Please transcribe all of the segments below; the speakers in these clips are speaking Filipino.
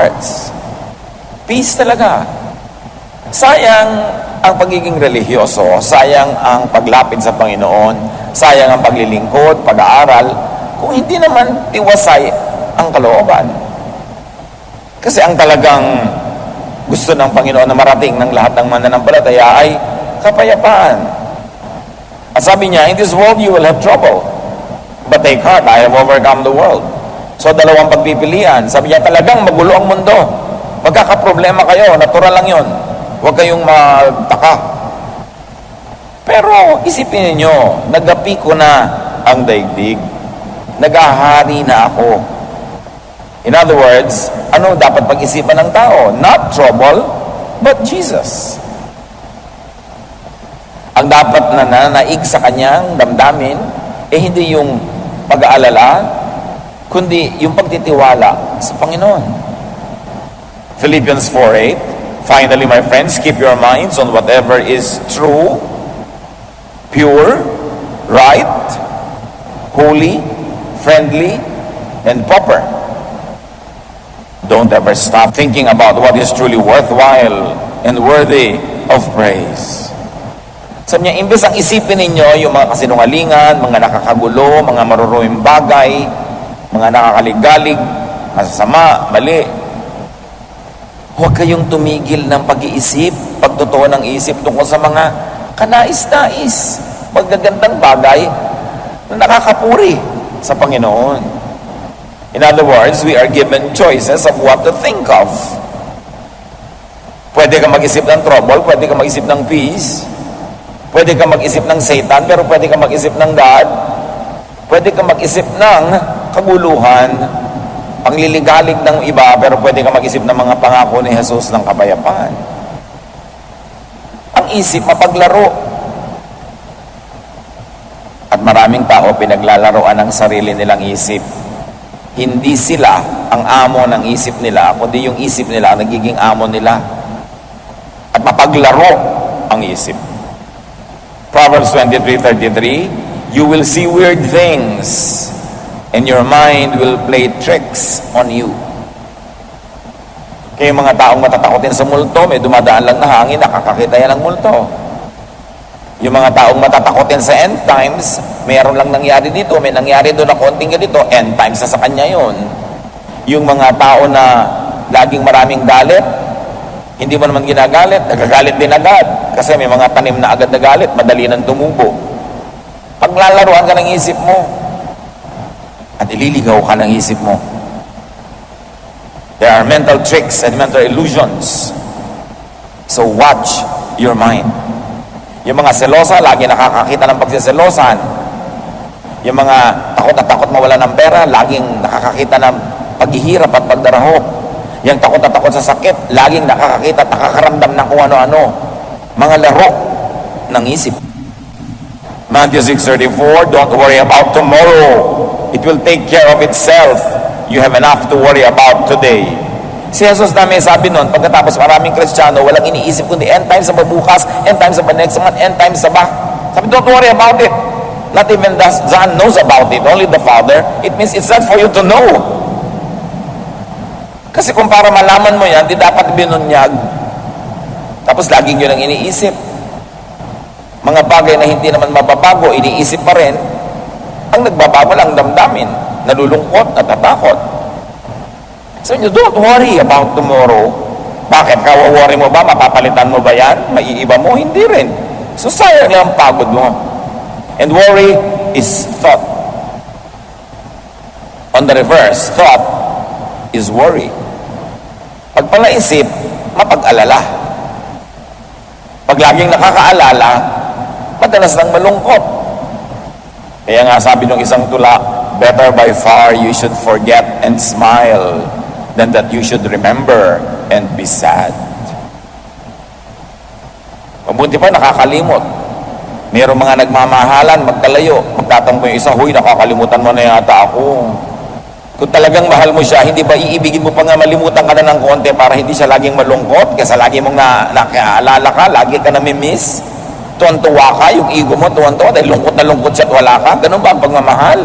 hearts. Peace talaga. Sayang ang pagiging religyoso, sayang ang paglapit sa Panginoon, sayang ang paglilingkod, pag-aaral, kung hindi naman tiwasay ang kalooban. Kasi ang talagang gusto ng Panginoon na marating ng lahat ng mananampalataya ay kapayapaan. At sabi niya, in this world you will have trouble, but take heart, I have overcome the world. So dalawang pagpipilian. Sabi niya, talagang magulo ang mundo. Magkakaproblema kayo, natural lang yon. Huwag kayong magtaka. Pero isipin niyo, nagapi ko na ang daigdig. Nagahari na ako. In other words, ano dapat pag-isipan ng tao? Not trouble, but Jesus. Ang dapat na nanaig sa kanyang damdamin, hindi yung pag-aalala, kundi yung pagtitiwala sa Panginoon. Philippians 4:8, finally, my friends, keep your minds on whatever is true, pure, right, holy, friendly, and proper. Don't ever stop thinking about what is truly worthwhile and worthy of praise. Sabi niya, imbes ang isipin ninyo yung mga kasinungalingan, mga nakakagulo, mga maruruming bagay, mga nakakaligalig, masasama, mali, huwag kayong tumigil ng pag-iisip, pagtotoo ng isip tungkol sa mga kanais-nais, magagandang bagay na nakakapuri sa Panginoon. In other words, we are given choices of what to think of. Pwede ka mag-isip ng trouble, pwede ka mag-isip ng peace, pwede ka mag-isip ng Satan, pero pwede ka mag-isip ng God, pwede ka mag-isip ng kaguluhan, pangliligalig ng iba, pero pwede ka mag-isip ng mga pangako ni Jesus ng kapayapaan. Ang isip, mapaglaro. At maraming tao pinaglalaroan ng sarili nilang isip. Hindi sila ang amo ng isip nila, kundi yung isip nila ang nagiging amo nila. At mapaglaro ang isip. Proverbs 23:33, you will see weird things, and your mind will play tricks on you. Kaya mga taong matatakotin sa multo, may dumadaan lang na hangin, nakakakita yan ng multo. Yung mga taong matatakotin sa end times, mayroon lang nangyari dito, may nangyari doon na konting ganito, end times na sa kanya yun. Yung mga tao na laging maraming galit, hindi mo naman ginagalit, nagagalit din agad. Kasi may mga tanim na agad na galit, madali nang tumubo. Paglalaruan ka ng isip mo, at ililigaw ka ng isip mo. There are mental tricks and mental illusions. So watch your mind. Yung mga selosa, lagi nakakakita ng pagsiselosan. Yung mga takot na takot mawala ng pera, laging nakakakita ng paghihirap at pagdarahop. Yung takot na takot sa sakit, laging nakakakita at nakakaramdam ng kung ano-ano. Mga laro ng isip. Matthew 6:34, don't worry about tomorrow. It will take care of itself. You have enough to worry about today. Si Jesus na may sabi nun, pagkatapos maraming Kristiyano, walang iniisip kundi end times sa bukas, end times sa next month, end times sa back. Sabi, don't worry about it. Not even the Son knows about it, only the Father. It means it's not for you to know. Kasi kung para malaman mo yan, di dapat binunyag. Tapos laging yun ang iniisip. Mga bagay na hindi naman mababago, iniisip pa rin. Ang nagbabago lang damdamin, nalulungkot, natatakot. So, don't worry about tomorrow. Bakit? Kawaworry mo ba? Mapapalitan mo ba yan? Maiiba mo? Hindi rin. So, sayang lang ang pagod mo. And worry is thought. On the reverse, thought is worry. Pag palaisip, mapag-alala. Pag laging nakakaalala, madalas nang malungkot. Kaya nga sabi ng isang tula, better by far you should forget and smile than that you should remember and be sad. Mabuti pa nakakalimot. Mayroong mga nagmamahalan, magkalayo. Magtatampo yung isa, huy, nakakalimutan mo na yata ako. Kung talagang mahal mo siya, hindi ba iibigin mo pa nga malimutan ka na ng konti para hindi siya laging malungkot? Kasi lagi mong nakaalala ka, lagi ka namimiss. Tuwan-tuwa ka, yung ego mo tuwan-tuwa, dahil lungkot na lungkot siya at wala ka. Ganun ba ang pagmamahal?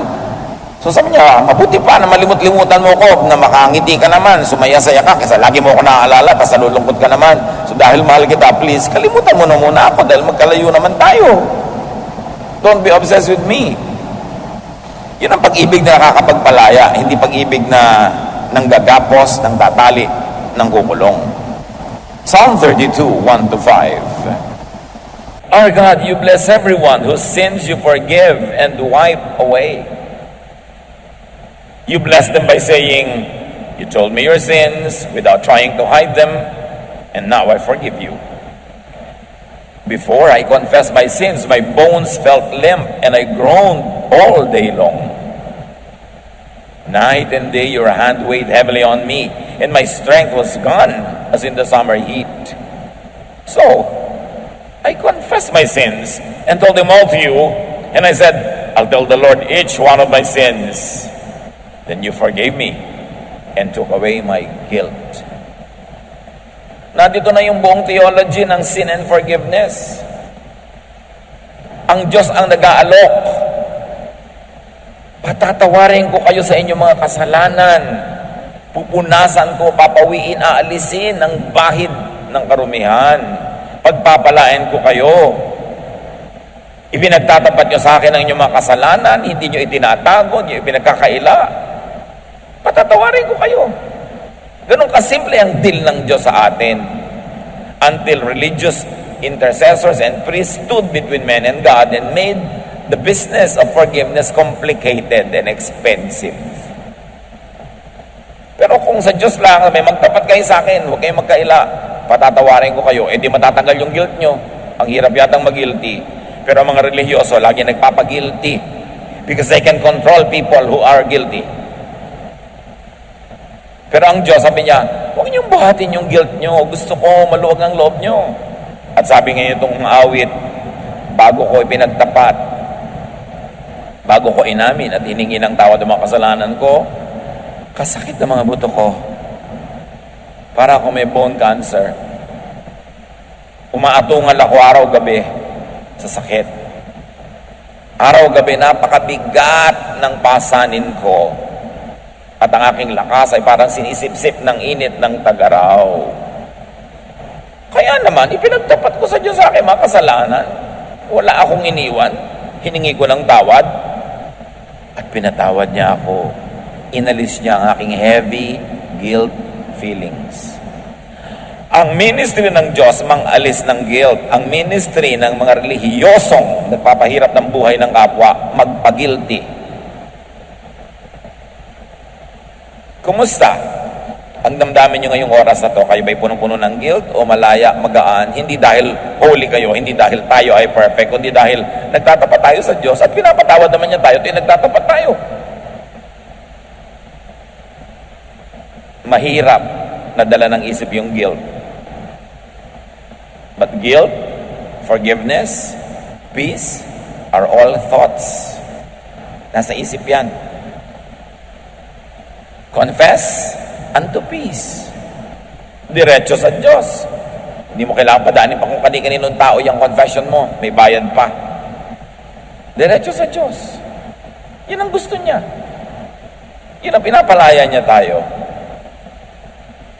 So sabi niya, mabuti pa na malimut-limutan mo ko, na makangiti ka naman, sumaya-saya ka, kasi lagi mo ako naaalala, tapos nalulungkot ka naman. So dahil mahal kita, please, kalimutan mo na muna ako dahil magkalayo naman tayo. Don't be obsessed with me. Yun ang pag-ibig na nakakapagpalaya, hindi pag-ibig na nanggagapos, nang tatali, nang kukulong. Psalm 32, 1-5. Our God, you bless everyone whose sins you forgive and wipe away. You bless them by saying, you told me your sins without trying to hide them, and now I forgive you. Before I confessed my sins, my bones felt limp, and I groaned all day long. Night and day your hand weighed heavily on me, and my strength was gone as in the summer heat. So, I confessed my sins and told them all to you, and I said, I'll tell the Lord each one of my sins. Then you forgave me and took away my guilt. Nandito na yung buong theology ng sin and forgiveness. Ang Diyos ang nag-aalok. Patatawarin ko kayo sa inyong mga kasalanan. Pupunasan ko, papawiin, aalisin ang bahid ng karumihan. Pagpapalain ko kayo. Ipinagtatapat nyo sa akin ang inyong mga kasalanan, hindi nyo itinatago, hindi nyo ipinagkakaila. Patatawarin ko kayo. Ganun kasimple ang deal ng Diyos sa atin. Until religious intercessors and priests stood between men and God and made the business of forgiveness complicated and expensive. Pero kung sa Diyos lang, may magtapat kayo sa akin, huwag kayong magkaila, patatawarin ko kayo, di matatanggal yung guilt nyo. Ang hirap yatang mag-guilty. Pero ang mga religyoso, lagi nagpapag-guilty. Because they can control people who are guilty. Pero ang Diyos, sabi niya, huwag niyong buhatin yung guilt niyo. Gusto ko maluwag ang loob niyo. At sabi ngayon itong awit, bago ko ipinagtapat, bago ko inamin at hiningi ng tawad ang mga kasalanan ko, kasakit ng mga buto ko. Para ako may bone cancer. Umaatungal ako araw-gabi sa sakit. Araw-gabi, napakabigat ng pasanin ko. At ang aking lakas ay parang sinisip-sip ng init ng tag-araw. Kaya naman, ipinagtapat ko sa Diyos sa aking mga kasalanan. Wala akong iniwan. Hiningi ko ng tawad. At pinatawad niya ako. Inalis niya ang aking heavy guilt feelings. Ang ministry ng Diyos mang-alis ng guilt. Ang ministry ng mga relihiyosong nagpapahirap ng buhay ng kapwa, magpagilty. Kumusta? Ang damdamin nyo ngayong oras na to, kayo ba'y punong-puno ng guilt o malaya, magaan? Hindi dahil holy kayo, hindi dahil tayo ay perfect, kundi dahil nagtatapat tayo sa Diyos at pinapatawad naman niya tayo, nagtatapat tayo. Mahirap na dala ng isip yung guilt. But guilt, forgiveness, peace are all thoughts. Nasa isip yan. Confess unto peace. Diretso sa Diyos. Hindi mo kailangan padaanin pa kung kani-kaninong tao yung confession mo. May bayad pa. Diretso sa Diyos. Yun ang gusto niya. Yun ang pinapalaya niya tayo.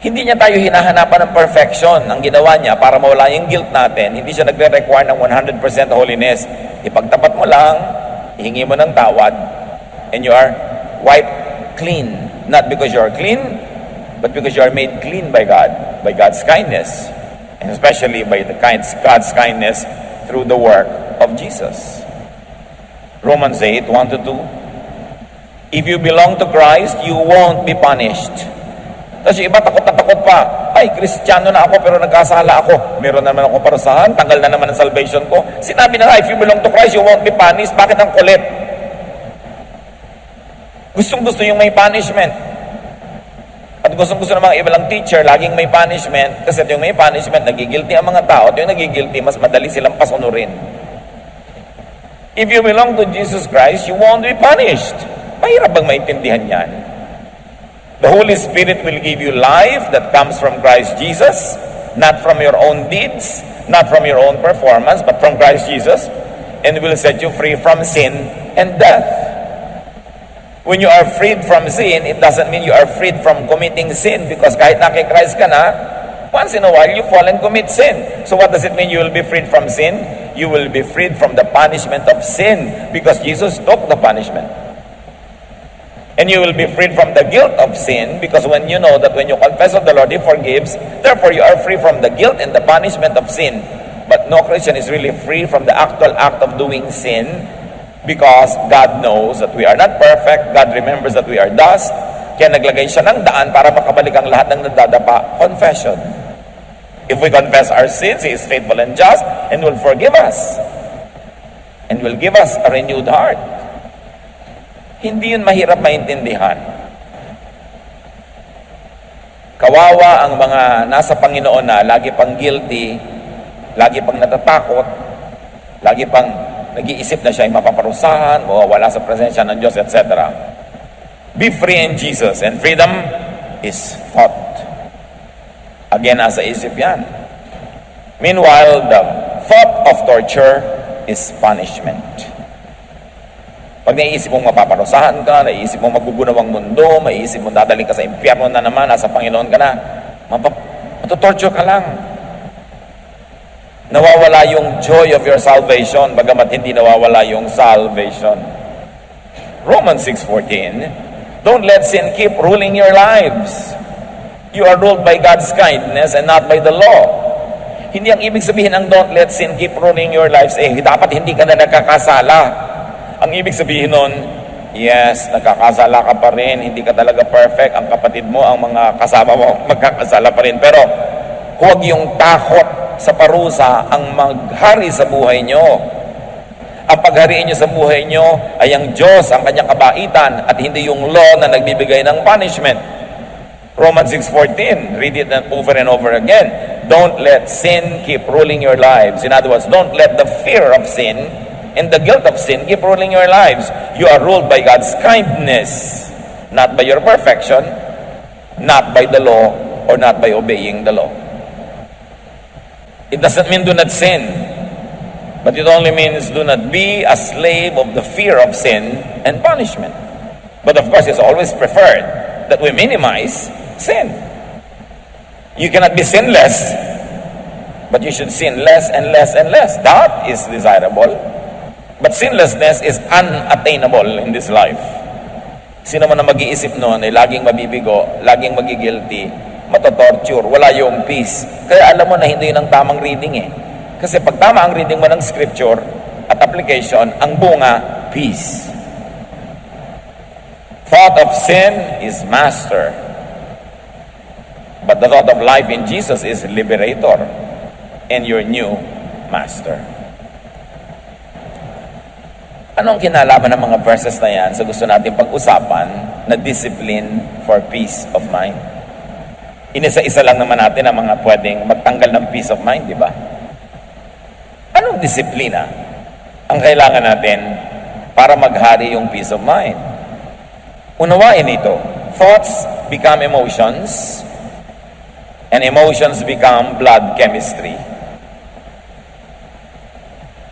Hindi niya tayo hinahanapan ng perfection. Ang ginawa niya para mawala yung guilt natin, hindi siya nagre-require ng 100% holiness. Ipagtapat mo lang, ihingi mo ng tawad, and you are wiped clean. Not because you are clean, but because you are made clean by God, by God's kindness, and especially by God's kindness through the work of Jesus. Romans 8, 1-2. If you belong to Christ, you won't be punished. Tapos yung iba takot na takot pa. Ay, Kristiyano na ako pero nagkasala ako. Meron naman akong parusahan, tanggal na naman ang salvation ko. Sinabi na nga, if you belong to Christ, you won't be punished. Bakit ang kulit? Gustong-gusto yung may punishment. At gustong-gusto ng mga ibalang teacher, laging may punishment. Kasi yung may punishment, nagigilty ang mga tao. At yung nagigilty, mas madali silang pasunurin. If you belong to Jesus Christ, you won't be punished. Mahirap bang maintindihan yan? The Holy Spirit will give you life that comes from Christ Jesus, not from your own deeds, not from your own performance, but from Christ Jesus, and will set you free from sin and death. When you are freed from sin, it doesn't mean you are freed from committing sin, because kahit na kay Christ ka na, once in a while you fall and commit sin. So what does it mean you will be freed from sin? You will be freed from the punishment of sin, because Jesus took the punishment. And you will be freed from the guilt of sin, because when you know that when you confess of the Lord, He forgives, therefore you are free from the guilt and the punishment of sin. But no Christian is really free from the actual act of doing sin, because God knows that we are not perfect. God remembers that we are dust. Kaya naglagay siya ng daan para makabalik ang lahat ng nadadapa. Confession. If we confess our sins, He is faithful and just and will forgive us and will give us a renewed heart. Hindi yun mahirap maintindihan. Kawawa ang mga nasa Panginoon na lagi pang guilty, lagi pang natatakot, lagi pang nag-iisip na siya ay mapaparusahan, mawawala sa presensya ng Diyos, etc. Be free in Jesus, and freedom is thought. Again, nasa isip yan. Meanwhile, the thought of torture is punishment. Pag naiisip mong mapaparusahan ka, naiisip mong magugunaw ang mundo, maiisip mong dadaling ka sa impyerno na naman, nasa Panginoon ka na, matutorture ka lang. Nawawala yung joy of your salvation, bagamat hindi nawawala yung salvation. Romans 6:14, don't let sin keep ruling your lives. You are ruled by God's kindness and not by the law. Hindi ang ibig sabihin ng don't let sin keep ruling your lives, dapat hindi ka na nagkakasala. Ang ibig sabihin nun, yes, nagkakasala ka pa rin, hindi ka talaga perfect, ang kapatid mo, ang mga kasama mo, magkakasala pa rin. Pero, huwag yung takot sa parusa ang maghari sa buhay nyo. Ang paghariin nyo sa buhay nyo ay ang Diyos, ang kanyang kabaitan, at hindi yung law na nagbibigay ng punishment. Romans 6:14, read it over and over again. Don't let sin keep ruling your lives. In other words, don't let the fear of sin and the guilt of sin keep ruling your lives. You are ruled by God's kindness, not by your perfection, not by the law, or not by obeying the law. It doesn't mean do not sin, but it only means do not be a slave of the fear of sin and punishment. But of course, it's always preferred that we minimize sin. You cannot be sinless, but you should sin less and less and less. That is desirable. But sinlessness is unattainable in this life. Sino man na mag-iisip noon ay laging mabibigo, laging magigilty, matotorture, wala yung peace. Kaya alam mo na hindi yun ang tamang reading eh. Kasi pag tama ang reading mo ng scripture at application, ang bunga, peace. Thought of sin is master. But the thought of life in Jesus is liberator and your new master. Anong kinalaman ng mga verses na yan sa gusto natin pag-usapan na discipline for peace of mind? Inisa-isa lang naman natin ang mga pwedeng magtanggal ng peace of mind, di ba? Anong disiplina ang kailangan natin para maghari yung peace of mind? Unawain ito. Thoughts become emotions, and emotions become blood chemistry.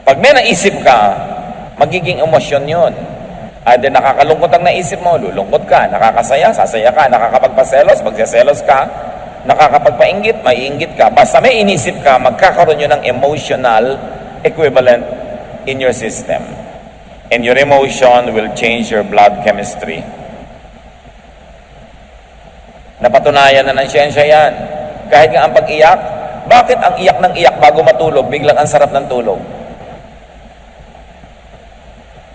Pag may naisip ka, magiging emosyon yun. Either nakakalungkot ang naisip mo, lulungkot ka. Nakakasaya, sasaya ka. Nakakapagpaselos, magseselos ka. Nakakapagpainggit, maiinggit ka. Basta may inisip ka, magkakaroon yun ng emotional equivalent in your system. And your emotion will change your blood chemistry. Napatunayan na ng siyensya yan. Kahit nga ang pag-iyak, bakit ang iyak ng iyak bago matulog, biglang ang sarap ng tulog?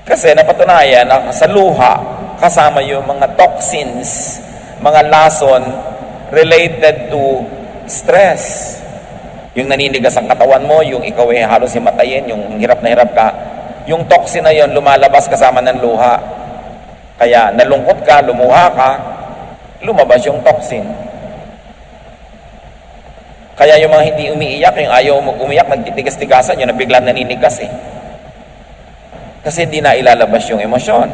Kasi napatunayan na sa luha, kasama yung mga toxins, mga lason related to stress. Yung naninigas ang katawan mo, yung ikaw ay halos himatayin, yung hirap na hirap ka, yung toxin na yon lumalabas kasama ng luha. Kaya nalungkot ka, lumuha ka, lumabas yung toxin. Kaya yung mga hindi umiiyak, yung ayaw umiyak, nagtitigas-tigasan, yun na biglang naninigas eh. Kasi hindi na ilalabas yung emosyon.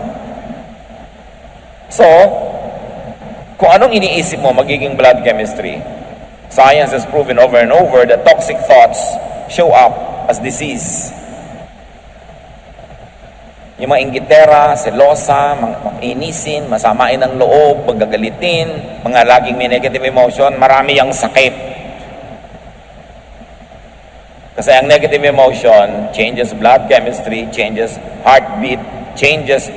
So, kung anong iniisip mo, magiging blood chemistry. Science has proven over and over that toxic thoughts show up as disease. Yung mga inggitera, selosa, inisin, masamain ang loob, magagalitin, mga laging may negative emotion, marami ang sakit. Kasi ang negative emotion changes blood chemistry, changes heartbeat, changes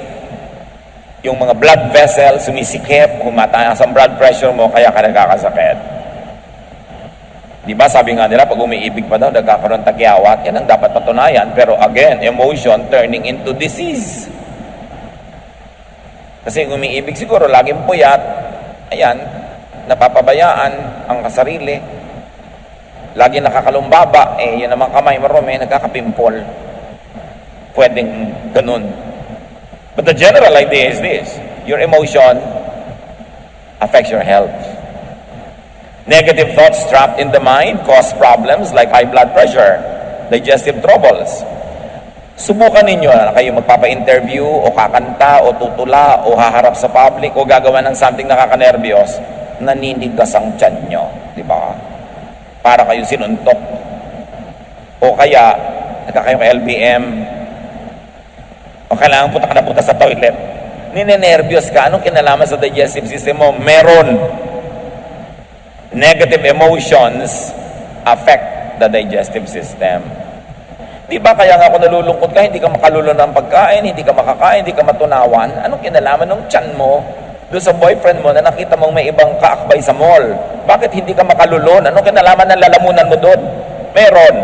yung mga blood vessel, sumisikip, humataas ang blood pressure mo, kaya ka nagkakasakit. Di ba sabi nga nila, pag umiibig pa daw, nagkakaroon tagyawat, yan ang dapat patunayan. Pero again, emotion turning into disease. Kasi umiibig siguro, laging puyat, ayan, napapabayaan ang kasarili. Lagi nakakalumbaba, yun naman kamay marumi, nagkakapimpol. Pwedeng ganun. But the general idea is this: your emotion affects your health. Negative thoughts trapped in the mind cause problems like high blood pressure, digestive troubles. Subukan ninyo na kayo magpapa-interview o kakanta o tutula o haharap sa public o gagawa ng something nakakanerbiyos, naninigas ang tiyan nyo, di ba? Para kayo sinuntok. O kaya, nagkakayo kay LBM, o kailangan punta sa toilet. Ninenervyos ka, anong kinalaman sa digestive system mo? Meron. Negative emotions affect the digestive system. Di ba kaya nga kung nalulungkot ka, hindi ka makalulo ng pagkain, hindi ka makakain, hindi ka matunawan, anong kinalaman ng tiyan mo doon sa boyfriend mo na nakita mong may ibang kaakbay sa mall? Bakit hindi ka makalulon? Anong kinalaman ng lalamunan mo doon? Meron.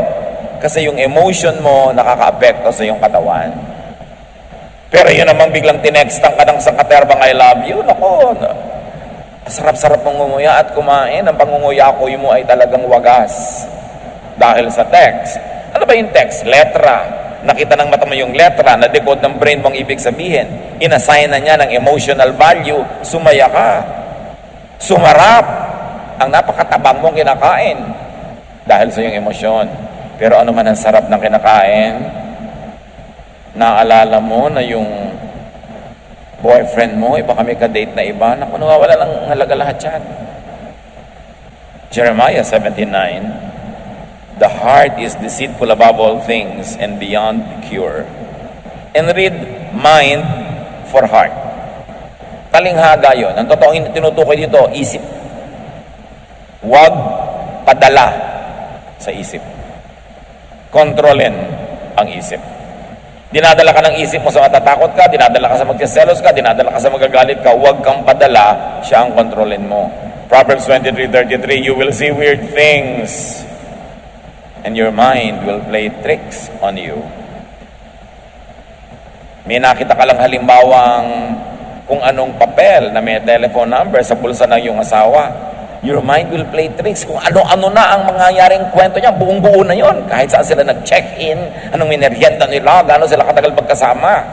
Kasi yung emotion mo nakaka-apekto sa iyong katawan. Pero yun naman biglang tinextang ka ng sangkaterbang I love you, nako, sarap-sarap mong nguya at kumain. Ang pangunguya ko mo ay talagang wagas. Dahil sa text. Ano ba yung text? Letra. Nakita ng mata mo yung letra, na-decode ng brain mong ibig sabihin. Inassign na niya ng emotional value. Sumaya ka. Sumarap. Ang napakatabang mong kinakain. Dahil sa iyong emosyon. Pero ano man ang sarap ng kinakain, naalala mo na yung boyfriend mo, iba kami ka-date na iba, naku, nawawala lang halaga lahat yan. Jeremiah 17:9, the heart is deceitful above all things and beyond cure. And read mind for heart. Talinghaga yun. Ang totoong tinutukoy dito, isip. Huwag padala sa isip. Kontrolin ang isip. Dinadala ka ng isip mo sa matatakot ka, dinadala ka sa magsiselos ka, dinadala ka sa magagalit ka, huwag kang padala, siya ang kontrolin mo. Proverbs 23:33, you will see weird things and your mind will play tricks on you. May nakita ka lang halimbawang kung anong papel na may telephone number sa bulsa ng iyong asawa. Your mind will play tricks. Kung ano-ano na ang mangyayaring kwento niya, buong-buo na yon. Kahit saan sila nag-check-in, anong minerienda nila, gano'n sila katagal magkasama.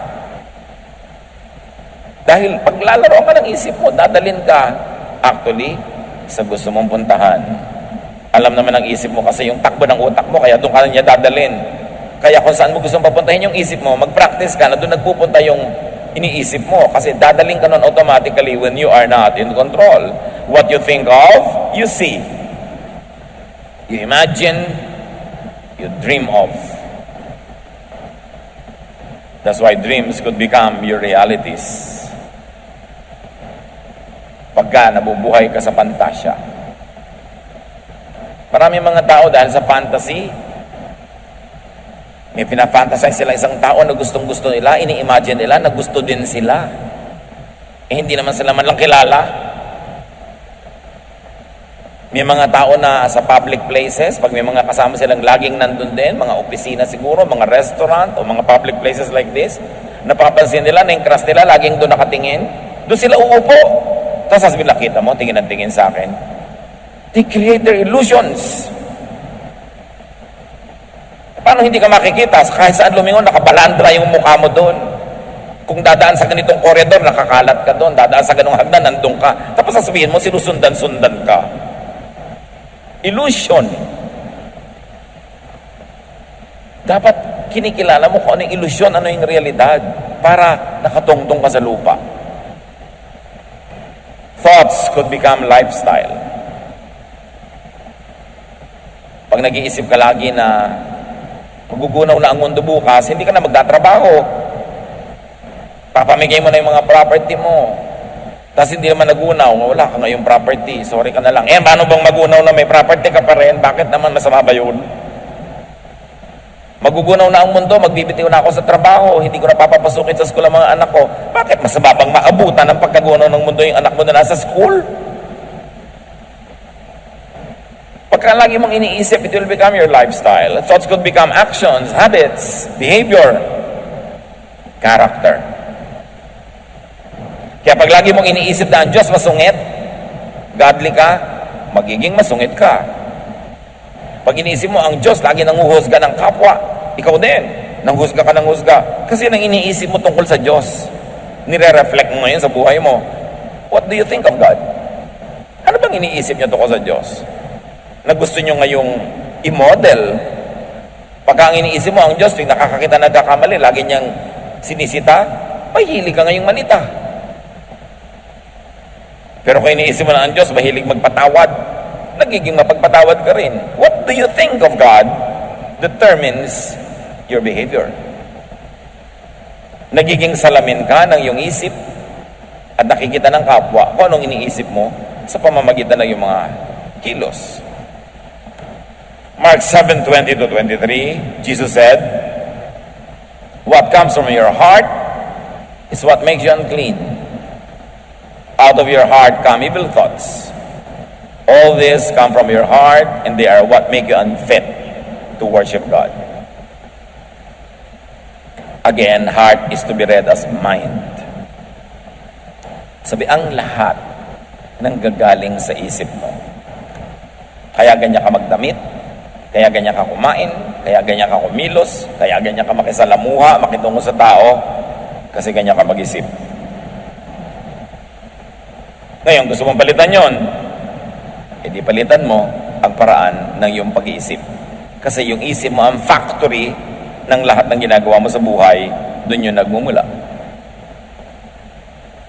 Dahil paglalaro ka ng isip mo, dadalin ka actually sa gusto mong puntahan. Alam naman ng isip mo kasi yung takbo ng utak mo, kaya doon ka niya dadalin. Kaya kung saan mo gusto papuntahin yung isip mo, mag-practice ka na doon nagpupunta yung iniisip mo. Kasi dadaling ka nun automatically when you are not in control. What you think of, you see. You imagine, you dream of. That's why dreams could become your realities. Pagka nabubuhay ka sa pantasya. Maraming mga tao dahil sa fantasy, may pinafantasize sila isang tao na gustong-gusto nila, ini-imagine nila na gusto din sila. Hindi naman sila man lang kilala. May mga tao na sa public places, pag may mga kasama silang laging nandun din, mga opisina siguro, mga restaurant, o mga public places like this, napapansin nila na yung crush nila laging doon nakatingin, doon sila uupo. Tapos sasabihin, nakita mo, tingin ang tingin sa akin. They create their illusions. Paano hindi ka makikita? Kahit saan lumingon, nakabalandra yung mukha mo doon. Kung dadaan sa ganitong koridor, nakakalat ka doon. Dadaan sa ganong hagdan, nandun ka. Tapos sasabihin mo, sinusundan-sundan ka. Illusion. Dapat kinikilala mo kung ano yung illusion, ano yung realidad, para nakatungtong ka sa lupa. Thoughts could become lifestyle. Pag nag-iisip ka lagi na magugunaw na ang mundo bukas, hindi ka na magtatrabaho. Papamigay mo na yung mga property mo. Tapos hindi naman nagunaw, wala ka ngayong property, sorry ka na lang. Paano bang magunaw na may property ka pa rin? Bakit naman masama ba yun? Magugunaw na ang mundo, magbibitiw na ako sa trabaho, hindi ko na papapasukin sa school ang mga anak ko. Bakit masama bang maabutan ng pagkagunaw ng mundo yung anak mo na nasa school? Pagka lagi mong iniisip, it will become your lifestyle. Thoughts could become actions, habits, behavior, character. Kaya pag lagi mong iniisip na ang Diyos masungit, godly ka, magiging masungit ka. Pag iniisip mo ang Diyos lagi nanguhusga ng kapwa, ikaw din, nanghusga ka ng husga. Kasi nang iniisip mo tungkol sa Diyos, nire-reflect mo ngayon sa buhay mo. What do you think of God? Ano bang iniisip niyo tungkol sa Diyos? Na gusto niyo ngayong i-model? Pagka ang iniisip mo ang Diyos, tuwing nakakakita nagkakamali, lagi niyang sinisita, mahilig ka ngayong manita. Pero kung iniisip mo na ang Diyos, mahilig magpatawad, nagiging mapagpatawad ka rin. What do you think of God determines your behavior. Nagiging salamin ka ng iyong isip at nakikita ng kapwa kung anong iniisip mo sa pamamagitan ng iyong mga kilos. Mark 7:20-23, Jesus said, "What comes from your heart is what makes you unclean. Out of your heart come evil thoughts. All this come from your heart, and they are what make you unfit to worship God." Again, heart is to be read as mind. Sabi, ang lahat ng gagaling sa isip mo. Kaya ganyan ka magdamit, kaya ganyan ka kumain, kaya ganyan ka kumilos, kaya ganyan ka makisalamuha, makitungo sa tao, kasi ganyan ka mag-isip. Ngayon, gusto mong palitan yon, edi palitan mo ang paraan ng iyong pag-iisip. Kasi yung isip mo ang factory ng lahat ng ginagawa mo sa buhay, doon yung nagmumula.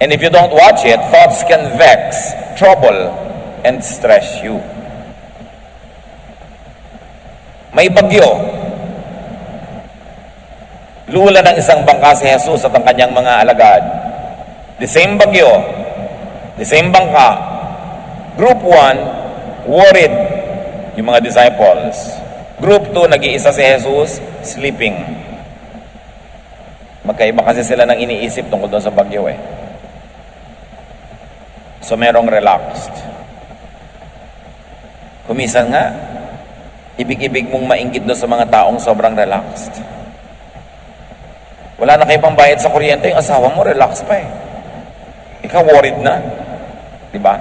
And if you don't watch it, thoughts can vex, trouble, and stress you. May bagyo. Lula ng isang bangka si Jesus at ang kanyang mga alagad. The same bagyo, the same bangka. Group 1, worried yung mga disciples. Group 2, nag-iisa si Jesus, sleeping. Magkaiba kasi sila ng iniisip tungkol doon sa bagyo eh. So merong relaxed. Kumisan nga, ibig-ibig mong mainggit doon sa mga taong sobrang relaxed. Wala na kayo pambayad sa kuryente, yung asawa mo relax pa eh. Ikaw worried na. Diba?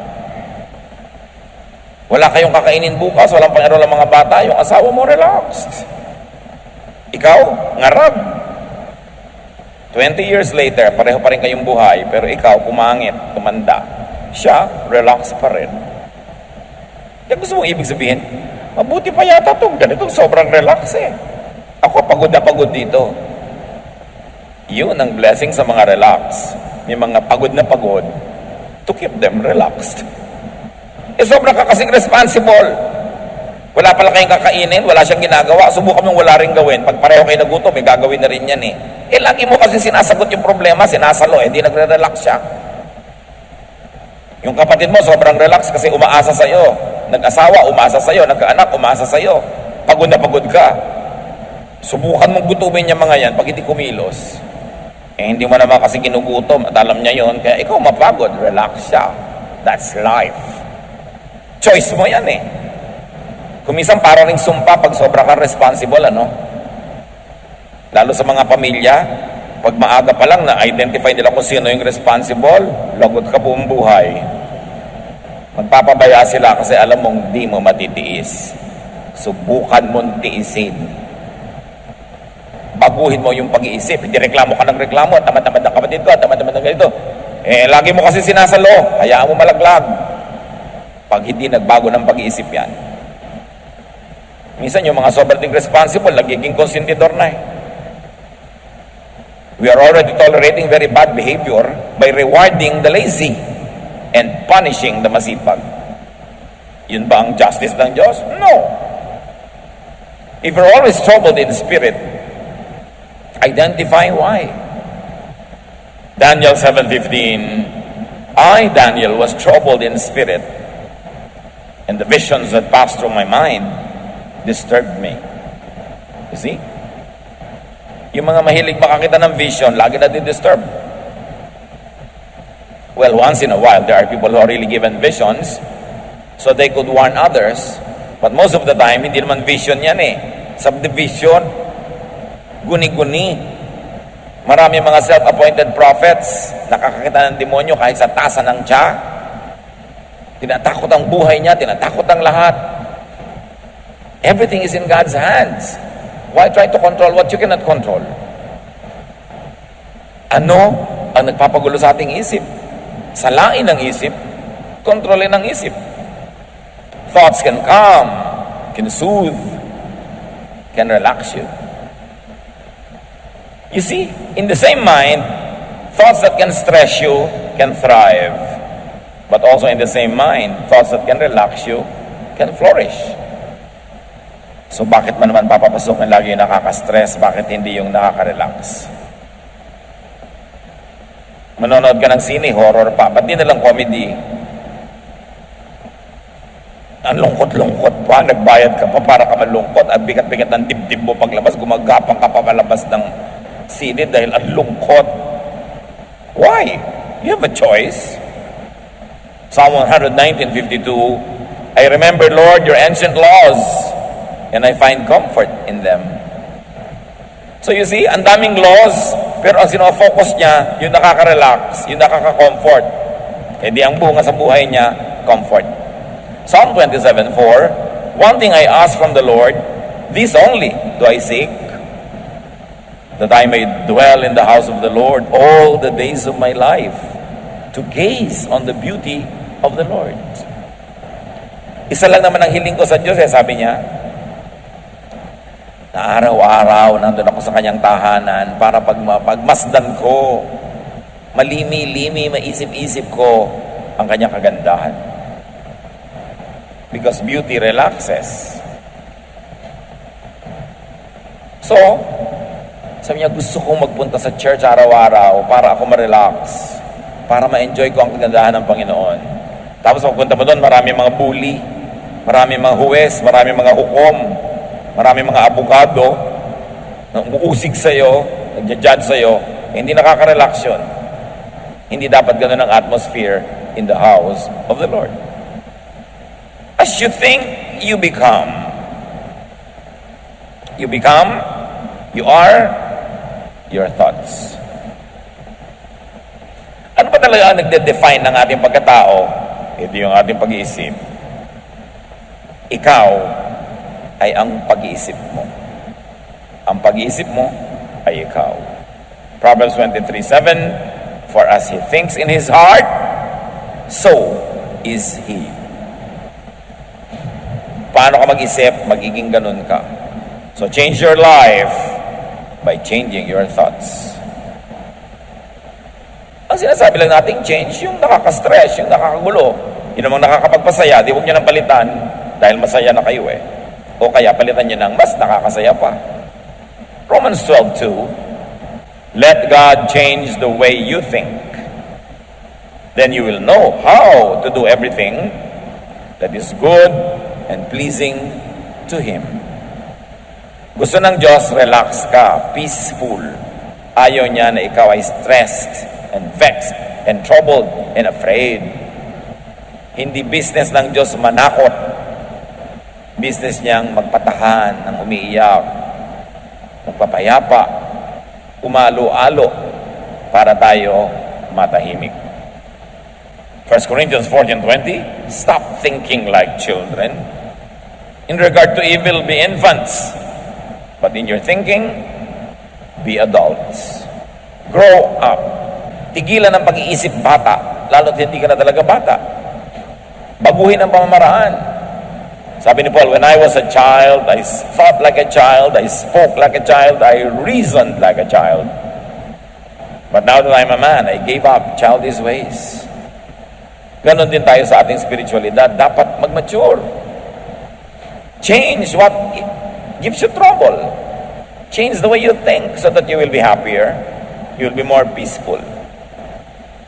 Wala kayong kakainin bukas, walang pang-enroll ang mga bata, yung asawa mo relaxed. Ikaw, ngarag. 20 years later, pareho pa rin kayong buhay, pero ikaw, pumangit, tumanda. Siya, relax pa rin. Yan gusto mong ibig sabihin, mabuti pa yata ito, ganito, sobrang relax eh. Ako, pagod na pagod dito. Yun ang blessing sa mga relax. May mga pagod na pagod to keep them relaxed. Sobrang ka kasing responsible. Wala pala kayong kakainin, wala siyang ginagawa, subukan mong wala rin gawin. Pag pareho kayo nagutom, may gagawin na rin yan eh. Lagi mo kasi sinasagot yung problema, sinasalo, di nagre-relax siya. Yung kapatid mo, sobrang relax kasi umaasa sa'yo. Nag-asawa, umaasa sa'yo. Nagkaanak, umaasa sa'yo. Pagod na pagod ka. Subukan mong gutumin yung mga yan pag hindi kumilos. Hindi mo naman kasi ginugutom at alam niya yon, kaya ikaw mapagod, relax siya. That's life. Choice mo yan eh. Kumisan parang ring sumpa pag sobra kang responsible, ano? Lalo sa mga pamilya, pag maaga pa lang na-identify nila kung sino yung responsible, lagot ka buong buhay. Magpapabaya sila kasi alam mong di mo matitiis. Subukan mong tiisin. Baguhin mo yung pag-iisip. Hindi reklamo ka ng reklamo, tamad-tamad ng kapatid ko, tamad-tamad ng ganito. Lagi mo kasi sinasalo, hayaan mo malaglag. Pag hindi nagbago ng pag-iisip yan. Minsan yung mga sobrang responsible, nagiging konsentidor na eh. We are already tolerating very bad behavior by rewarding the lazy and punishing the masipag. Yun ba ang justice ng Diyos? No. If you're always troubled in spirit, identify why. Daniel 7:15, I, Daniel, was troubled in spirit, and the visions that passed through my mind disturbed me. You see? Yung mga mahilig makakita ng vision, lagi na disturb. Well, once in a while, there are people who are really given visions so they could warn others. But most of the time, hindi naman vision yan eh. Subdivision, guni-guni. Marami mga self-appointed prophets, nakakakita ng demonyo kahit sa tasa ng tiya. Tinatakot ang buhay niya, tinatakot ang lahat. Everything is in God's hands. Why try to control what you cannot control? Ano ang nagpapagulo sa ating isip? Salain ang isip, kontrolin ang isip. Thoughts can calm, can soothe, can relax you. You see, in the same mind, thoughts that can stress you can thrive. But also in the same mind, thoughts that can relax you can flourish. So bakit man naman papapasok na lagi yung nakaka-stress? Bakit hindi yung nakaka-relax? Manonood ka ng sine, horror pa. Ba't di na lang comedy? Ang lungkot-lungkot pa, nagbayad ka pa para ka malungkot. At bigat-bigat ng dibdib mo paglabas, gumagapang ka pa palabas ng sine dahil ang lungkot. Why? You have a choice. Psalm 119:52, I remember, Lord, your ancient laws, and I find comfort in them. So you see, ang daming laws, pero ang sinofocus niya, yung nakaka-relax, yung nakaka-comfort. Hindi ang bunga sa buhay niya, comfort. Psalm 27:4, one thing I ask from the Lord, this only do I seek, that I may dwell in the house of the Lord all the days of my life, to gaze on the beauty of the Lord. Isa lang naman ang hiling ko sa Diyos, sabi niya, na araw-araw nandun ako sa kanyang tahanan para pagmasdan ko, malimi-limi, maisip-isip ko ang kanyang kagandahan. Because beauty relaxes. So, sabi niya, gusto kong magpunta sa church araw-araw para ako ma-relax, para ma-enjoy ko ang kagandahan ng Panginoon. Tapos magpunta mo doon, marami mga bully, marami mga huwes, marami mga hukom, marami mga abogado na umuusig sa'yo, nagja-judge sa'yo, hindi nakaka-relax yun. Hindi dapat ganun ang atmosphere in the house of the Lord. As you think, you become. You become, you are your thoughts. Ano ba talaga ang nagde-define ng ating pagkatao? Ito yung ating pag-iisip. Ikaw ay ang pag-iisip mo. Ang pag-iisip mo ay ikaw. Proverbs 23:7, for as he thinks in his heart, so is he. Paano ka mag-isip? Magiging ganun ka. So change your life by changing your thoughts. Ang sinasabi lang nating change, yung nakaka-stress, yung nakakagulo. Yun namang nakakapagpasaya, di huwag nyo nang palitan dahil masaya na kayo eh. O kaya palitan nyo ng mas nakakasaya pa. Romans 12:2, let God change the way you think. Then you will know how to do everything that is good and pleasing to Him. Gusto ng Diyos, relax ka, peaceful. Ayaw niya na ikaw ay stressed and vexed and troubled and afraid. Hindi business ng Diyos manakot. Business niyang magpatahan ng umiiyak, magpapayapa, umalo-alo para tayo matahimik. 1 Corinthians 14:20, stop thinking like children. In regard to evil, be infants. But in your thinking, be adults. Grow up. Tigilan ang pag-iisip bata, lalo't hindi ka na talaga bata. Baguhin ang pamamaraan. Sabi ni Paul, when I was a child, I thought like a child, I spoke like a child, I reasoned like a child. But now that I'm a man, I gave up childish ways. Ganon din tayo sa ating spiritualidad. Dapat mag-mature. Change what gives you trouble. Change the way you think so that you will be happier. You will be more peaceful.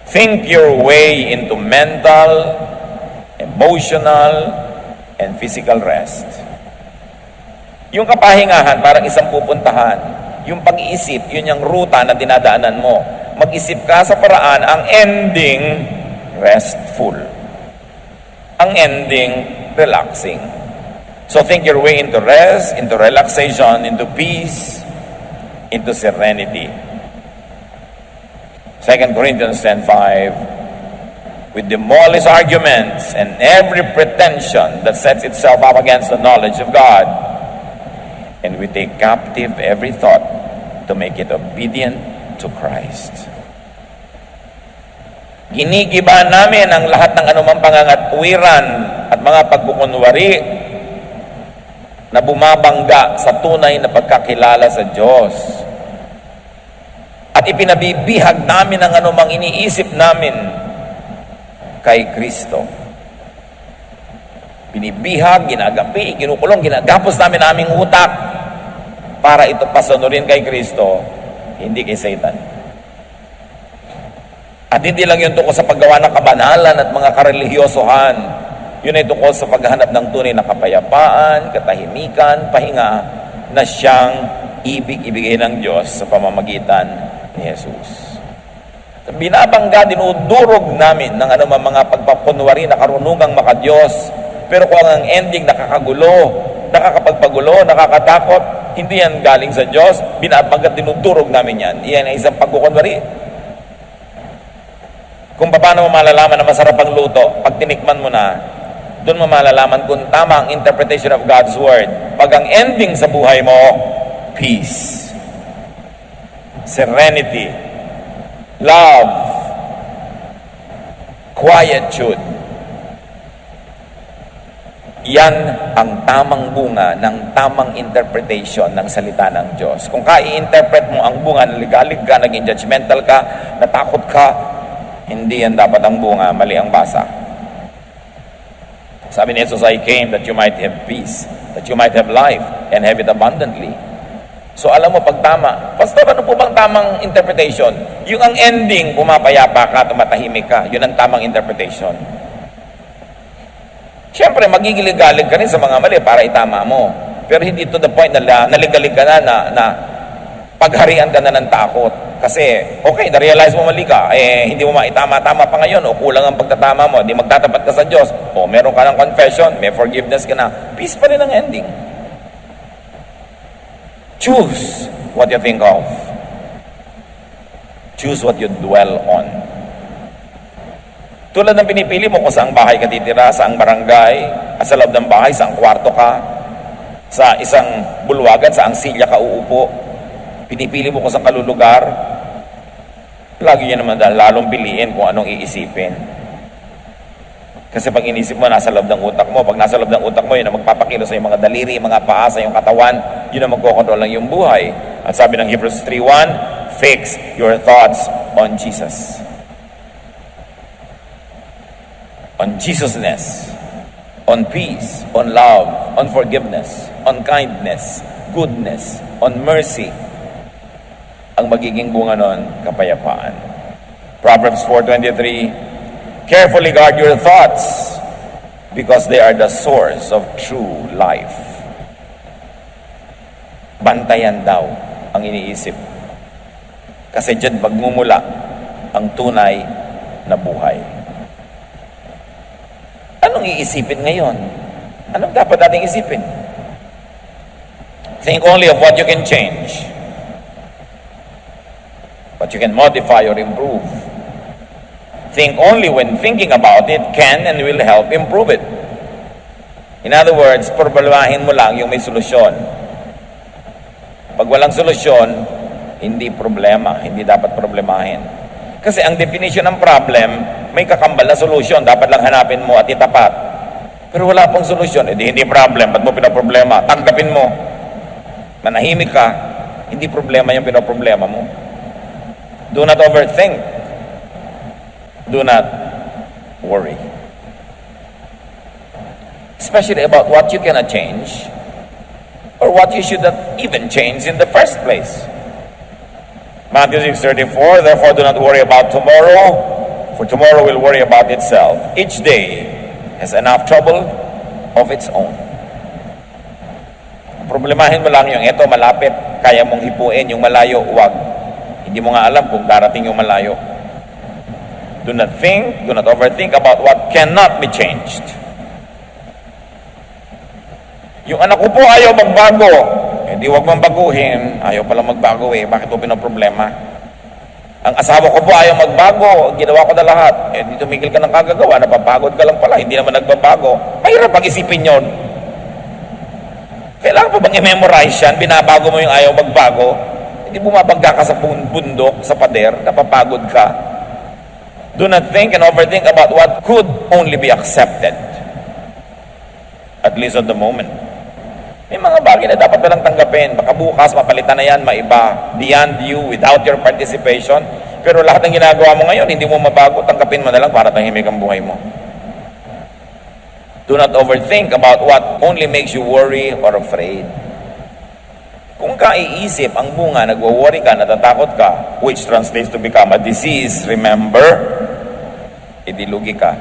Think your way into mental, emotional, and physical rest. Yung kapahingahan, parang isang pupuntahan. Yung pag-iisip, yun yung ruta na dinadaanan mo. Mag-isip ka sa paraan, ang ending, restful. Ang ending, relaxing. So think your way into rest, into relaxation, into peace, into serenity. 2 Corinthians 10:5, we demolish arguments and every pretension that sets itself up against the knowledge of God, and we take captive every thought to make it obedient to Christ. Ginigiba namin ang lahat ng anumang pangangatwiran at mga pagkukunwari na bumabangga sa tunay na pagkakilala sa Diyos. At ipinabibihag namin ang anumang iniisip namin kay Kristo. Binibihag, ginagapi, ginukulong, ginagapos namin ang aming utak para ito pasunurin kay Kristo, hindi kay Satan. At hindi lang yun tungkol sa paggawa ng kabanalan at mga karelihiyosohan. Yun ay tungkol sa paghahanap ng tunay na kapayapaan, katahimikan, pahinga na siyang ibig-ibigay ng Diyos sa pamamagitan ni Jesus. Binabangga, dinudurog namin ng anumang mga pagpapunwari na karunungang makadiyos. Pero kung ang ending nakakagulo, nakakapagpagulo, nakakatakot, hindi yan galing sa Diyos, binabangga, dinudurog namin yan. Iyan ay isang pagkukunwari. Kung paano mo malalaman na masarap ang luto, pag tinikman mo na, doon mo malalaman kung tama ang interpretation of God's Word. Pag ang ending sa buhay mo, peace, serenity, love, quietude. Yan ang tamang bunga ng tamang interpretation ng salita ng Diyos. Kung i-interpret mo ang bunga, naligalig ka, naging judgmental ka, natakot ka, hindi yan dapat ang bunga, mali ang basa. Sabi ni Jesus, I came that you might have peace, that you might have life, and have it abundantly. So alam mo, pag tama, Pastor, ano po bang tamang interpretation? Yung ang ending, pumapayapa ka, tumatahimik ka, yun ang tamang interpretation. Siyempre, magigilig-galig ka rin sa mga mali para itama mo. Pero hindi to the point na naligalig ka na pagharian ka na ng takot. Kasi, okay, na-realize mo mali ka, hindi mo maitama-tama pa ngayon, o kulang ang pagtatama mo, hindi magtatapat ka sa Diyos, o meron ka ng confession, may forgiveness ka na, peace pa rin ang ending. Choose what you think of. Choose what you dwell on. Tulad ng pinipili mo kung saang bahay ka titira, saang barangay, at sa loob ng bahay, saang kwarto ka, sa isang bulwagan, saang silya ka uupo, pinipili mo kung saan kalulugar, lagi niya naman lalong piliin kung anong iisipin. Kasi pag inisip mo, nasa loob ng utak mo. Pag nasa loob ng utak mo, yun ang magpapakilo sa iyong mga daliri, mga paa, sa iyong katawan, yun ang magkokontrol ng iyong buhay. At sabi ng Hebrews 3:1, fix your thoughts on Jesus. On Jesusness, on peace, on love, on forgiveness, on kindness, goodness, on mercy. Ang magiging bunga nun, kapayapaan. Proverbs 4:23, carefully guard your thoughts because they are the source of true life. Bantayan daw ang iniisip. Kasi dyan magmumula ang tunay na buhay. Anong iisipin ngayon? Anong dapat nating isipin? Think only of what you can change. What you can modify or improve. Think only when thinking about it can and will help improve it. In other words, problemahin mo lang yung may solusyon. Pag walang solusyon, hindi problema, hindi dapat problemahin. Kasi ang definition ng problem, may kakambal na solusyon, dapat lang hanapin mo at itapat. Pero wala pong solusyon, hindi problem, ba't mo pinaproblema? Tanggapin mo. Manahimik ka, hindi problema yung pinaproblema mo. Do not overthink. Do not worry. Especially about what you cannot change or what you should not even change in the first place. Matthew 6:34, therefore do not worry about tomorrow, for tomorrow will worry about itself. Each day has enough trouble of its own. Problemahin mo lang yung eto malapit, kaya mong hipuin, yung malayo, wag. Hindi mo nga alam kung darating yung malayo. Do not overthink about what cannot be changed. Yung anak ko po ayaw magbago. Eh di wag mong baguhin. Ayaw palang magbago eh. Bakit mo pinaproblema? Ang asawa ko po ayaw magbago. Ginawa ko na lahat. Eh di tumigil ka ng kagagawa. Napapagod ka lang pala. Hindi naman nagbabago. Mahirap pag-isipin yun. Kailangan po bang i-memorize yan? Binabago mo yung ayaw magbago. Hindi bumabangga ka sa bundok, sa pader. Napapagod ka. Do not think and overthink about what could only be accepted. At least at the moment. May mga bagay na dapat nalang tanggapin. Baka bukas, mapalitan na yan, maiba. Beyond you, without your participation. Pero lahat ng ginagawa mo ngayon, hindi mo mabago. Tanggapin mo na lang para tahimik ang buhay mo. Do not overthink about what only makes you worry or afraid. Kung kaiisip ang bunga, nagwo-worry ka, natatakot ka, which translates to become a disease, remember, idilugi ka.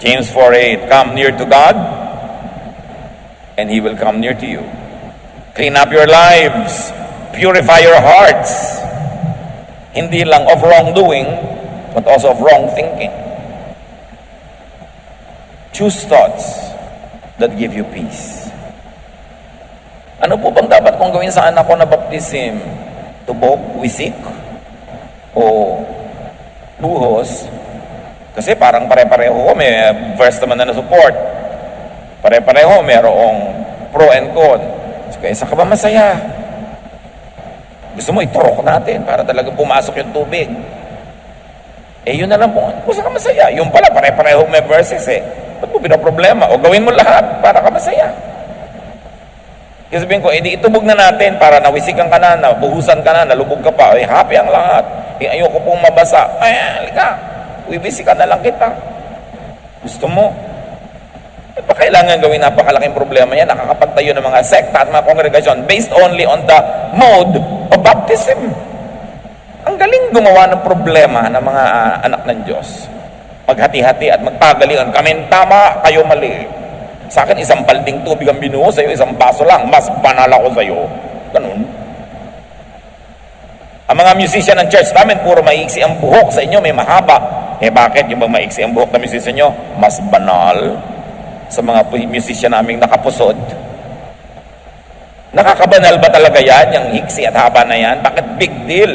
James 4:8, come near to God, and He will come near to you. Clean up your lives, purify your hearts, hindi lang of wrongdoing, but also of wrong thinking. Choose thoughts that give you peace. Ano po bang dapat kong gawin sa anak ko na baptism? Tubok, wisik, o buhos? Kasi parang pare-pareho, may verse naman na support. Pare-pareho, mayroong pro and con. So, kaya saan ka ba masaya? Gusto mo iturok natin para talaga pumasok yung tubig. Eh yun na lang po, kung saan ka masaya? Yung pala, pare-pareho may verses eh. Ba't mo pinaproblema? O gawin mo lahat para ka masaya. Kasi sabihin ko, edi itubog na natin para nawisikan ka na, nabuhusan ka na, nalubog ka pa. Eh, happy ang lahat. Eh, ayoko pong mabasa. Ay, halika. Uibisikan na lang kita. Gusto mo? Eh, pa kailangan gawin napakalaking problema yan. Nakakapagtayo ng mga sekta at mga kongregasyon based only on the mode of baptism. Ang galing gumawa ng problema ng mga anak ng Diyos. Maghati-hati at magpagalingan. Kami tama, kayo mali. Sa akin, isang balding tubig ang binuho sa'yo, isang baso lang. Mas banal ako sa'yo. Ganun. Ang mga musician ng church namin, puro maiksi ang buhok. Sa inyo, may mahaba. Eh bakit? Yung bang maiksi ang buhok na musician nyo, mas banal sa mga musician naming nakapusod. Nakakabanal ba talaga yan? Yung hiksi at haba na yan? Bakit big deal?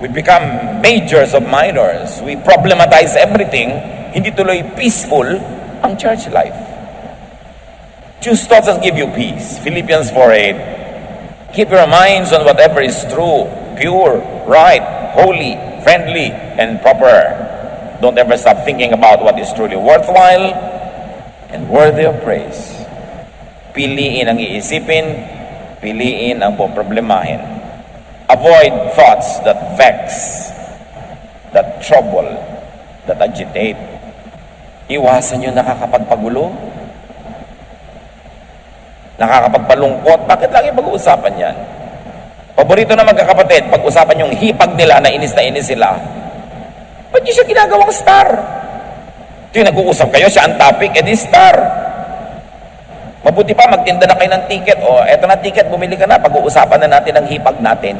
We become majors of minors. We problematize everything. Hindi tuloy peaceful ang church life. Choose thoughts that give you peace. Philippians 4:8. Keep your minds on whatever is true, pure, right, holy, friendly, and proper. Don't ever stop thinking about what is truly worthwhile and worthy of praise. Piliin ang iisipin, piliin ang poproblemahin. Avoid thoughts that vex, that trouble, that agitate. Iwasan yung nakakapagpagulo, nakakapagpalungkot. Bakit lagi pag-uusapan yan? Paborito na magkakapatid, pag-usapan yung hipag nila na inis sila. Ba't nyo siya ginagawang star? Ito yung nag-uusap kayo, siya ang topic, edi star. Mabuti pa, magtinda na kayo ng ticket. O, eto na ticket, bumili ka na. Pag-uusapan na natin ang hipag natin.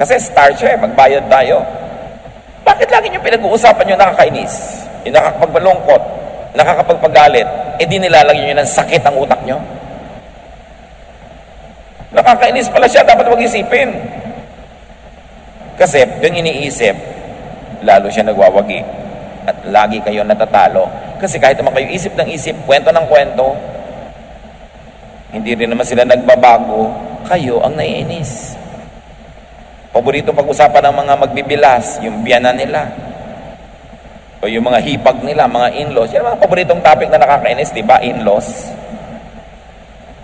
Kasi star siya, magbayad tayo. Bakit lagi nyo pinag-uusapan yung nakakainis? Yung nakakapagbalungkot, nakakapagpagalit, eh di nilalagyan nyo ng sakit ang utak nyo? Nakakainis pala siya, dapat mag-isipin. Kasi yung iniisip, lalo siya nagwawagi. At lagi kayo natatalo. Kasi kahit naman kayo isip ng isip, kwento ng kwento, hindi rin naman sila nagbabago, kayo ang naiinis. Paborito pag-usapan ng mga magbibilas, yung biyanan nila. O yung mga hipag nila, mga in-laws. Yan ang mga paboritong topic na nakakainis, diba? In-laws.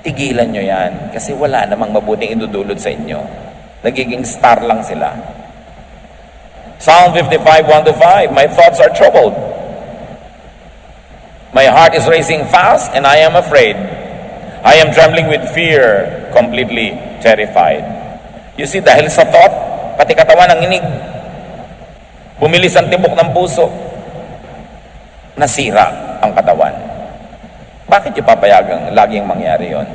Tigilan nyo yan. Kasi wala namang mabuting idudulot sa inyo. Nagiging star lang sila. Psalm 55:1-5, my thoughts are troubled. My heart is racing fast and I am afraid. I am trembling with fear, completely terrified. You see, dahil sa thought, pati katawan ang inig. Bumilis ang tibok ng puso. Nasira ang katawan. Bakit yung papayagang laging mangyari yon?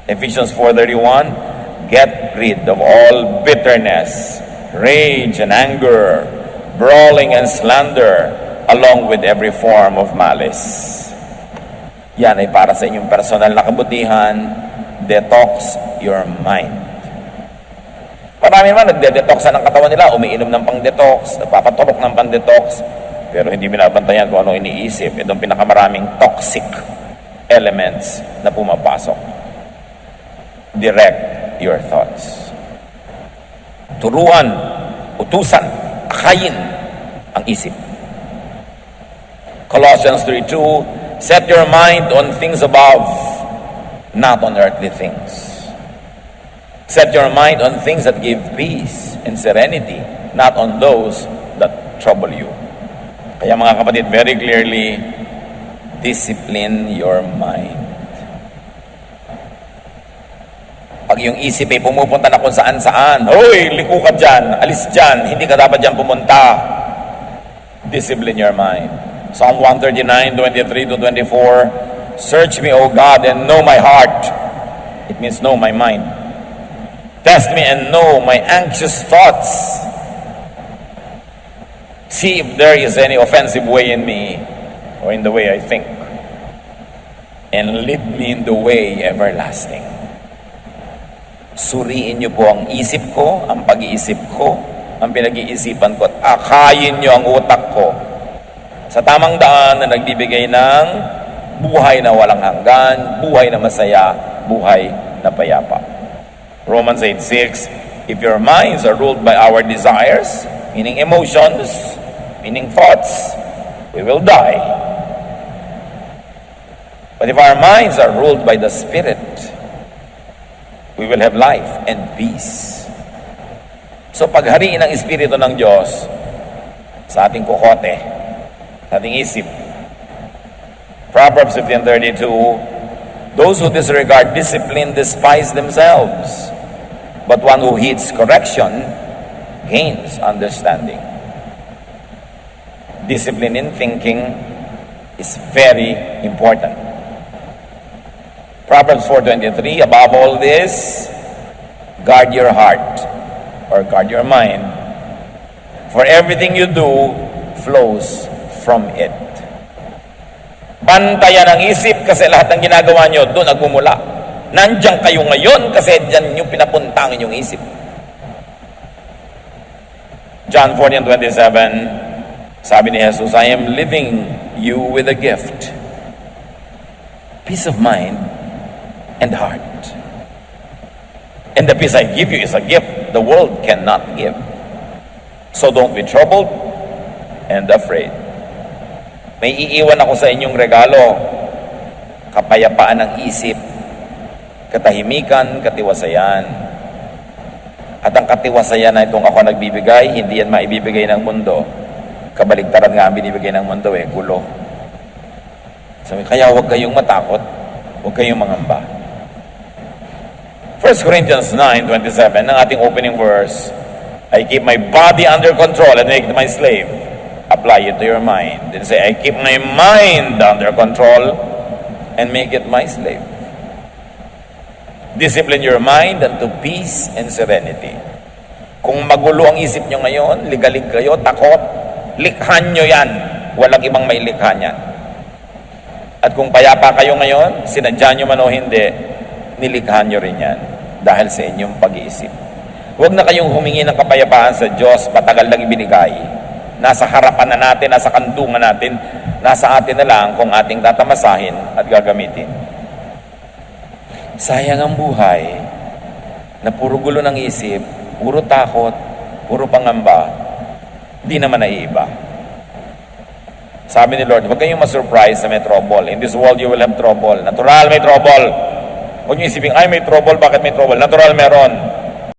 Ephesians 4:31, get rid of all bitterness, rage and anger, brawling and slander, along with every form of malice. Yan ay para sa inyong personal na kabutihan. Detox your mind. Marami naman nagde-detoxan ng katawan nila, umiinom ng pang-detox, nagpapaturok ng pang-detox, pero hindi binabantayan kung ano iniisip. Itong pinakamaraming toxic elements na pumapasok. Direct your thoughts. Turuan, utusan, akayin ang isip. Colossians 3:2, set your mind on things above, not on earthly things. Set your mind on things that give peace and serenity, not on those that trouble you. Kaya mga kapatid, very clearly, discipline your mind. Pag yung isip ay pumupunta na kung saan-saan, hoy, liko ka dyan, alis dyan, hindi ka dapat dyan pumunta. Discipline your mind. Psalm 139:23-24, search me, O God, and know my heart. It means know my mind. Test me and know my anxious thoughts. See if there is any offensive way in me, or in the way I think, and lead me in the way everlasting. Suriin niyo po ang isip ko, ang pag-iisip ko, ang pinag-iisipan ko, at akayin niyo ang utak ko sa tamang daan na nagbibigay ng buhay na walang hanggan, buhay na masaya, buhay na payapa. Romans 8:6, if your minds are ruled by our desires, meaning emotions, meaning thoughts, we will die. But if our minds are ruled by the Spirit, we will have life and peace. So paghariin ng Espiritu ng Diyos sa ating kukote, sa ating isip. Proverbs 15:32, those who disregard discipline despise themselves, but one who heeds correction gains understanding. Discipline in thinking is very important. Proverbs 4:23, above all this, guard your heart, or guard your mind, for everything you do flows from it. Bantayan ang isip kasi lahat ng ginagawa nyo doon nagmumula. Nandiyan kayo ngayon kasi diyan nyo pinapunta ang inyong isip. John 14:27, sabi ni Jesus, I am leaving you with a gift, peace of mind and heart. And the peace I give you is a gift the world cannot give. So don't be troubled and afraid. May iiwan ako sa inyong regalo, kapayapaan ng isip, katahimikan, katiwasayan. At ang katiwasayan na itong ako nagbibigay, hindi yan maibibigay ng mundo. Kabaligtaran nga ang binibigay ng mundo gulo. Sabi, kaya huwag kayong matakot, huwag kayong mangamba. 1 Corinthians 9:27, ang ating opening verse, I keep my body under control and make it my slave. Apply it to your mind. Then say, I keep my mind under control and make it my slave. Discipline your mind unto peace and serenity. Kung magulo ang isip nyo ngayon, ligalig kayo, takot, likhan nyo yan. Walang ibang may likha niyan. At kung payapa kayo ngayon, sinadya nyo man o hindi, nilikhan nyo rin yan dahil sa inyong pag-iisip. Huwag na kayong humingi ng kapayapaan sa Diyos, patagal lang ibinigay. Nasa harapan na natin, nasa kandungan natin, nasa atin na lang kung ating tatamasahin at gagamitin. Sayang ang buhay na puro gulo ng isip, puro takot, puro pangamba, di naman naiiba. Sabi ni Lord, huwag kayong masurprise na may trouble. In this world, you will have trouble. Natural, may trouble. Huwag niyo isipin, ay may trouble, bakit may trouble? Natural, meron.